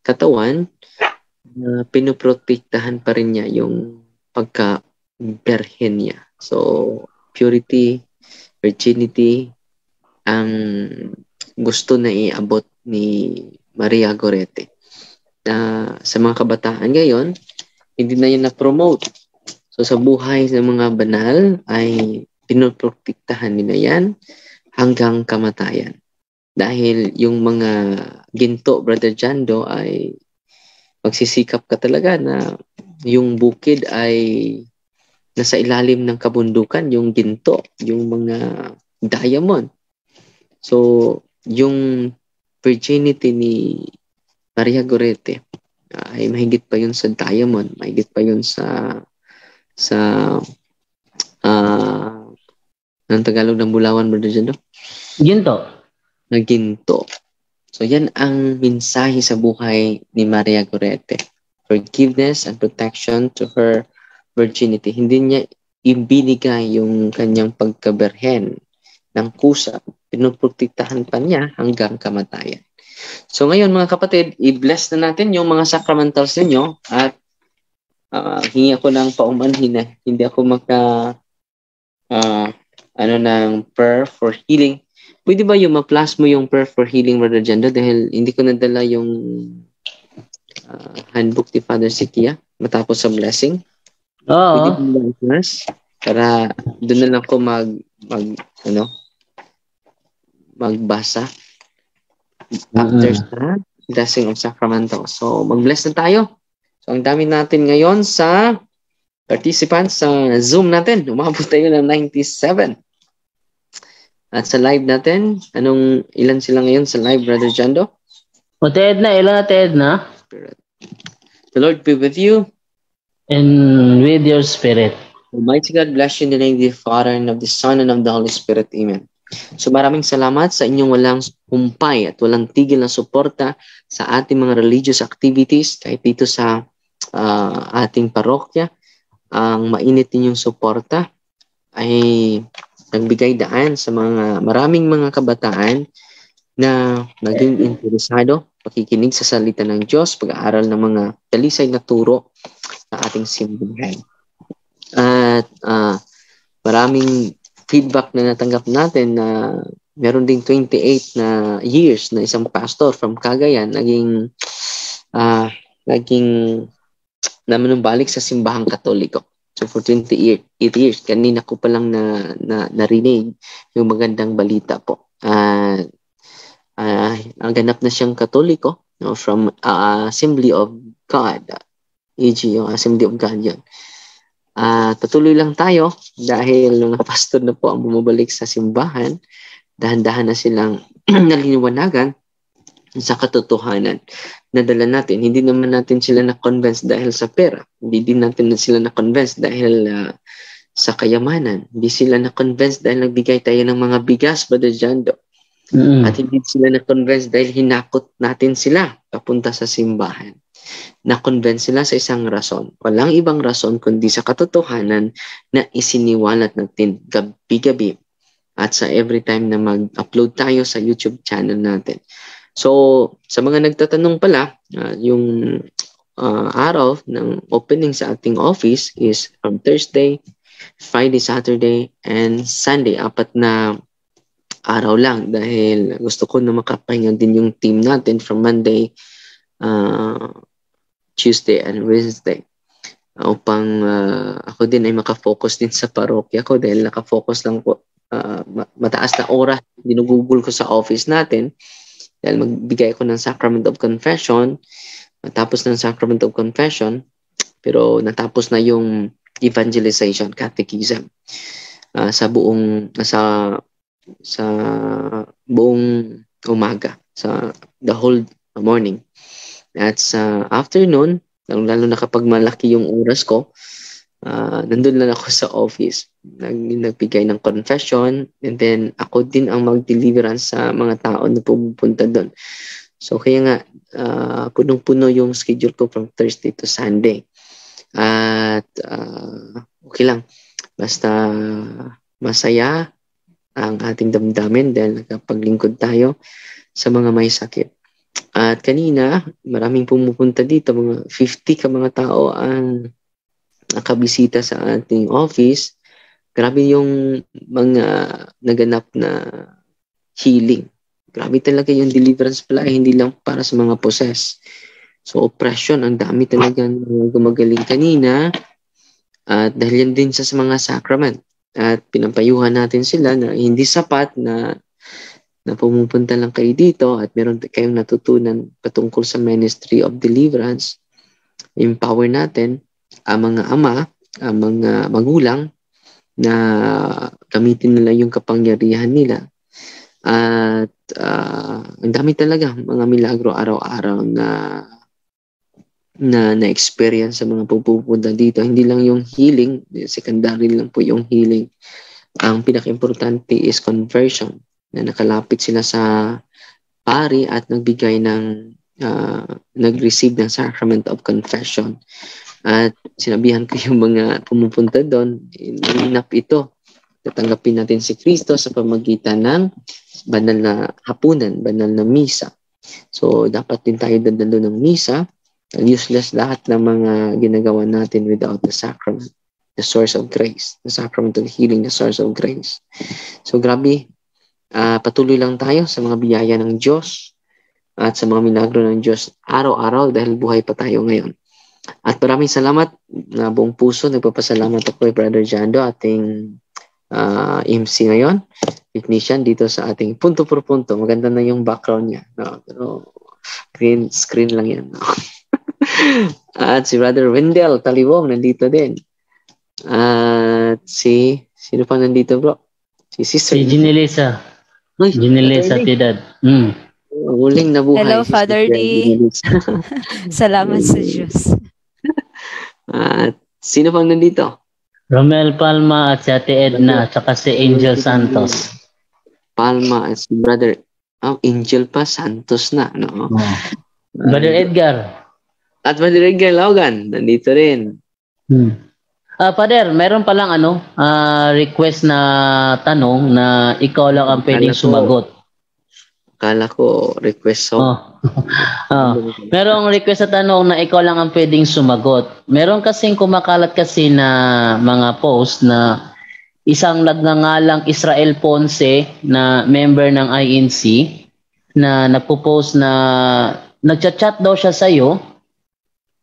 katawan, pinoprotektahan pa rin niya yung pagka-berhen niya. So, purity, virginity, ang gusto na iabot ni Maria Gorete. Sa mga kabataan ngayon, hindi na yun na-promote. So, sa buhay ng mga banal ay pinoprotektahan nila yan hanggang kamatayan. Dahil yung mga ginto, Brother Jando, ay magsisikap ka talaga na yung bukid ay nasa ilalim ng kabundukan, yung ginto, yung mga diamond. So, yung virginity ni Maria Gorete ay mahigit pa yun sa diamond, mahigit pa yun sa anong Tagalog ng bulawan, Brother Jando? Ginto. Na ginto. So yan ang mensahe sa buhay ni Maria Gorete. Forgiveness and protection to her virginity. Hindi niya ibinigay yung kanyang pagkaberhen ng kusa. Pinoprotektahan pa niya hanggang kamatayan. So ngayon, mga kapatid, i-bless na natin yung mga sacramentals ninyo at hingi ako ng paumanhin na hindi ako ng prayer for healing. Pwede ba yung ma-plus mo yung prayer for healing, Brother Jando? Dahil hindi ko nadala yung handbook ni Father Sikia matapos sa blessing. Oo. Pwede ba i-plus? Para doon na lang ako magbasa after sa blessing of sacramento. So, mag-bless na tayo. So, ang dami natin ngayon sa participants sa Zoom natin. Umabot tayo ng 97. At sa live natin, ilan sila ngayon sa live, Brother Jando? O, Ted na, ilan na Ted na? The Lord be with you. And with your spirit. Almighty God bless you in the name of the Father, and of the Son, and of the Holy Spirit. Amen. So maraming salamat sa inyong walang humpay at walang tigil na suporta sa ating mga religious activities, kahit dito sa ating parokya. Ang mainit ninyong suporta ay nagbigay daan sa maraming mga kabataan na naging interesado, pakikinig sa salita ng Diyos, pag-aaral ng mga dalisay na turo sa ating simbahan. At maraming feedback na natanggap natin na meron ding 28 na years na isang pastor from Cagayan naging nanumbalik sa simbahang Katoliko. So for 28 years, kanina ko pa lang narinig yung magandang balita po. Ang ganap na siyang Katoliko, from Assembly of God. E.g. yung Assembly of God yun. Patuloy lang tayo dahil mga pastor na po ang bumabalik sa simbahan. Dahan-dahan na silang naliliwanagan sa katotohanan na dala natin. Hindi naman natin sila na-convince dahil sa pera. Hindi din natin sila na-convince dahil sa kayamanan. Hindi sila na-convince dahil nagbigay tayo ng mga bigas, Brother Jando. At hindi sila na-convince dahil hinakot natin sila papunta sa simbahan. Na-convince sila sa isang rason. Walang ibang rason kundi sa katotohanan na isiniwalat natin gabi-gabi at sa every time na mag-upload tayo sa YouTube channel natin. So, sa mga nagtatanong pala, yung araw ng opening sa ating office is from Thursday, Friday, Saturday, and Sunday. 4 na araw lang dahil gusto ko na makapahinga din yung team natin from Monday, Tuesday, and Wednesday. Upang ako din ay makafocus din sa parokya ko dahil nakafocus lang po. Mataas na oras dinugugol ko sa office natin dahil magbigay ko ng Sacrament of Confession. Natapos ng Sacrament of Confession, pero natapos na yung evangelization, catechism sa buong umaga, sa the whole morning. At sa afternoon, lalo na kapag malaki yung oras ko, nandun lang ako sa office. Nagbigay ng confession, and then ako din ang mag-deliverance sa mga tao na pumupunta doon. So kaya nga, punong-puno yung schedule ko from Thursday to Sunday. At okay lang. Basta masaya ang ating damdamin dahil nakapaglingkod tayo sa mga may sakit. At kanina, maraming pumupunta dito, mga 50 ka mga tao ang nakabisita sa ating office. Grabe yung mga naganap na healing. Grabe talaga yung deliverance pala, hindi lang para sa mga possess. So oppression, ang dami talaga gumagaling kanina. At dahil yan din sa mga sacrament. At pinampayuhan natin sila na hindi sapat na pumupunta lang kayo dito at meron kayong natutunan patungkol sa ministry of deliverance. Empower natin ang mga ama, ang mga magulang na gamitin nila yung kapangyarihan nila. At ang dami talaga mga milagro araw-araw na experience sa mga pupunta dito. Hindi lang yung healing, secondary lang po yung healing. Ang pinaka-importante is conversion, na nakalapit sila sa pari at nagbigay ng nag-receive ng Sacrament of Confession. At sinabihan ko yung mga pumupunta doon, enough ito. Tatanggapin natin si Kristo sa pamagitan ng banal na hapunan, banal na misa. So, dapat din tayo dadalo ng misa. Useless lahat ng mga ginagawa natin without the sacrament, the source of grace, the sacrament of healing, the source of grace. So, grabe. Patuloy lang tayo sa mga biyaya ng Diyos at sa mga milagro ng Diyos araw-araw dahil buhay pa tayo ngayon. At maraming salamat na buong puso. Nagpapasalamat ako kay Brother Jando, ating MC ngayon, technician dito sa ating punto por punto. Maganda na yung background niya. No? Pero green screen lang yan. No? At si Brother Wendell Taliwong nandito din. At sino pa nandito, bro? Si Sister Ginelisa. Ginelisa Piedad. Huling nabuhay. Hello, Father D. Salamat sa Diyos. At sino pang nandito? Romel Palma at si Ate Edna at saka si Angel Santos. Palma at si Brother Angel pa, Santos na. No? Brother Edgar. At Brother Edgar Laugan, nandito rin. Pader, meron palang request na tanong na ikaw lang ang pwedeng sumagot. Akala ko request Merong request na tanong na ikaw lang ang pwedeng sumagot. Meron kasing kumakalat kasi na mga post na isang nagngangalang Israel Ponce na member ng INC na nagpo-post na nagchat-chat daw siya sa iyo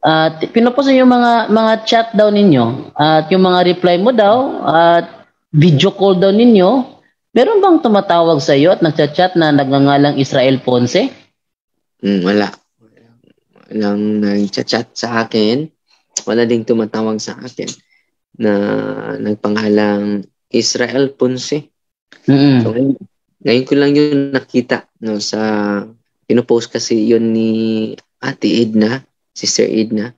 at pinopost niya yung mga chat daw ninyo at yung mga reply mo daw at video call daw ninyo. Meron bang tumatawag sa iyo at nagchat-chat na nagngangalang Israel Ponce? Wala. Walang nagchat-chat sa akin. Wala ding tumatawag sa akin na nagpangalang Israel Ponce. So, ngayon ko lang yun nakita sa pinopost kasi yun ni Ate Edna, Sister Edna.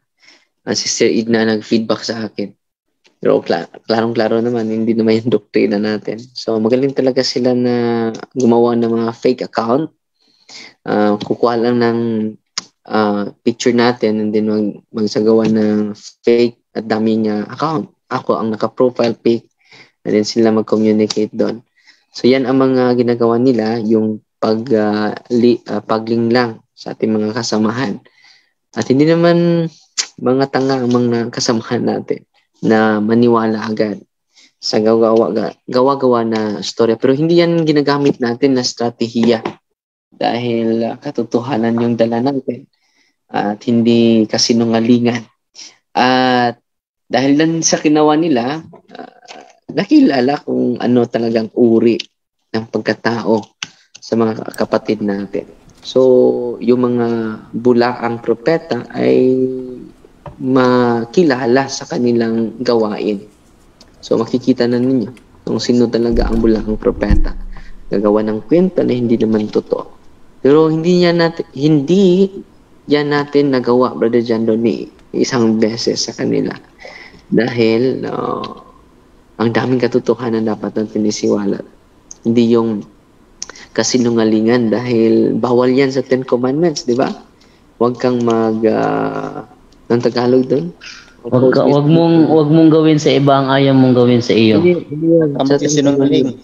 Sister Edna nag-feedback sa akin. Pero klarong-klaro naman, hindi naman yung doktrina natin. So magaling talaga sila na gumawa ng mga fake account. Kukuha lang ng picture natin and then magsagawa ng fake at daming account. Ako ang naka-profile pic and then sila mag-communicate doon. So yan ang mga ginagawa nila, yung pagling lang sa ating mga kasamahan. At hindi naman mga tanga ang mga kasamahan natin na maniwala agad sa gawa-gawa na storya. Pero hindi yan ginagamit natin na strategiya dahil katotohanan yung dala natin at hindi kasinungalingan. At dahil lang sa ginawa nila, nakilala kung ano talagang uri ng pagkatao sa mga kapatid natin. So, yung mga bulaang propeta ay makilala sa kanilang gawain. So, makikita na ninyo kung sino talaga ang bulaang propeta. Gagawa ng kwento na hindi naman totoo. Pero hindi yan natin nagawa, Brother John Donnie, isang beses sa kanila. Dahil ang daming katotohanan dapat natin isiwalat. Hindi yung kasinungalingan dahil bawal yan sa 10 Commandments, di ba? Huwag kang ng Tagalog doon. Huwag mong gawin sa iba ang ayaw mong gawin sa iyo. Huwag kang magsisinungaling.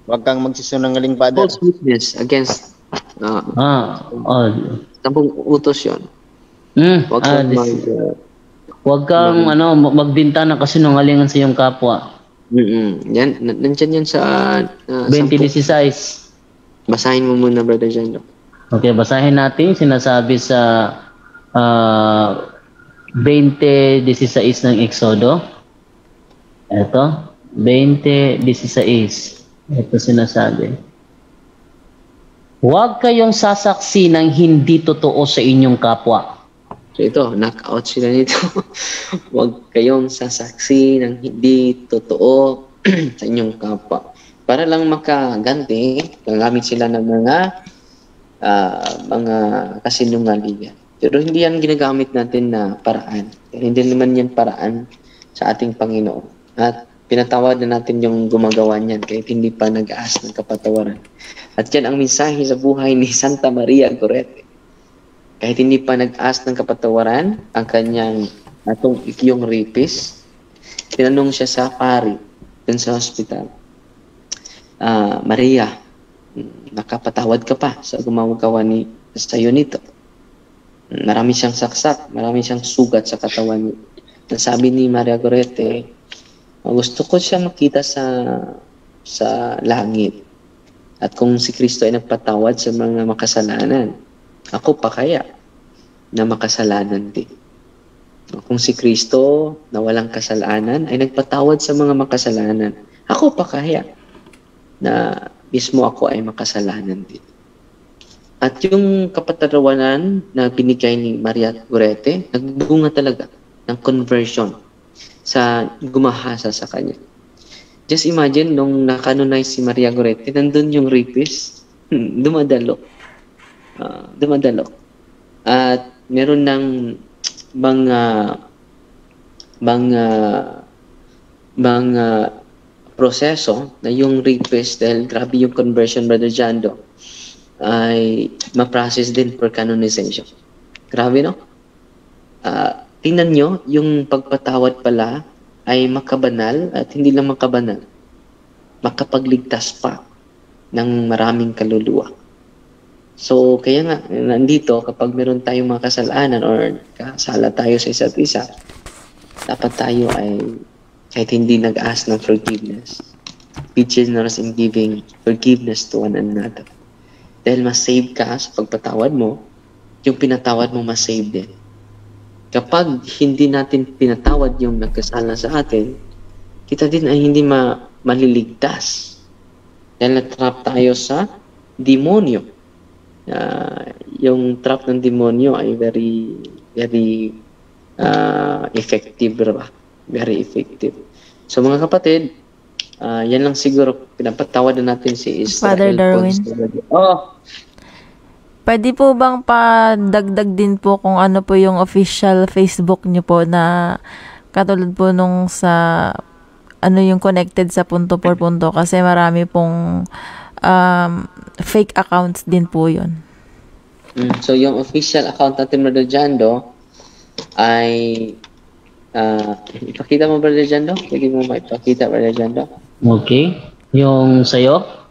Huwag kang magsisinungaling, Father. False witness against 10 utos yun. Huwag kang magbinta ng kasinungalingan sa iyong kapwa. Yan, nandiyan yan sa 20:16. Basahin mo muna, Brother Jando. Okay, basahin natin. Sinasabi sa 20:16 ng Exodo. Ito, 20:16. Ito sinasabi. Huwag kayong sasaksi ng hindi totoo sa inyong kapwa. So ito, knock-out sila nito. Huwag kayong sasaksi ng hindi totoo sa inyong kapwa. Para lang makaganti, gagamit sila ng mga kasinungalingan. Pero hindi yan ginagamit natin na paraan. Hindi naman yan paraan sa ating Panginoon. At pinatawad na natin yung gumagawa niyan kahit hindi pa nag-aas ng kapatawaran. At yan ang mensahe sa buhay ni Santa Maria Gorete. Kahit hindi pa nag-ask ng kapatawaran, ang kanyang yung rapist, tinanong siya sa pari, dun sa hospital, Maria, nakapatawad ka pa sa gumagawa sa iyo nito. Marami siyang saksak, marami siyang sugat sa katawan niya. Sabi ni Maria Gorete, gusto ko siya makita sa langit. At kung si Kristo ay nagpatawad sa mga makasalanan, ako pa kaya na makasalanan din? Kung si Kristo na walang kasalanan ay nagpatawad sa mga makasalanan, ako pa kaya na mismo ako ay makasalanan din? At yung kapatawaran na binigay ni Maria Gorete, nagbunga talaga ng conversion sa gumahasa sa kanya. Just imagine, nung nakanonize si Maria Gorete, nandun yung rapist, dumadalo. At meron ng mga proseso na yung rapist, dahil grabe yung conversion, Brother Jando, ay ma-process din for canonization. Grabe, no? Tingnan nyo, yung pagpatawad pala ay makabanal at hindi lang makabanal, makapagligtas pa ng maraming kaluluwa. So, kaya nga, nandito, kapag meron tayong mga kasalanan or kasala tayo sa isa't isa, dapat tayo ay, kahit hindi nag-ask ng forgiveness, be generous in giving forgiveness to one another. Dahil mas-save ka sa pagpatawad mo, yung pinatawad mo mas-save din. Kapag hindi natin pinatawad yung nagkasala sa atin, kita din ay hindi maliligtas. Dahil na-trap tayo sa demonyo. Yung trap ng demonyo ay very, very effective, ba? Very effective. So mga kapatid, yan lang siguro, pinapatawad na natin si Israel. Father Darwin. Pwede po bang padagdag din po kung ano po yung official Facebook niyo po na katulad po nung sa ano yung connected sa punto por punto, kasi marami pong fake accounts din po yun. So yung official account natin, Brother Jando, ay ipakita mo, Brother Jando? Pwede mo maipakita, Brother Jando? Okay. Yung sa'yo?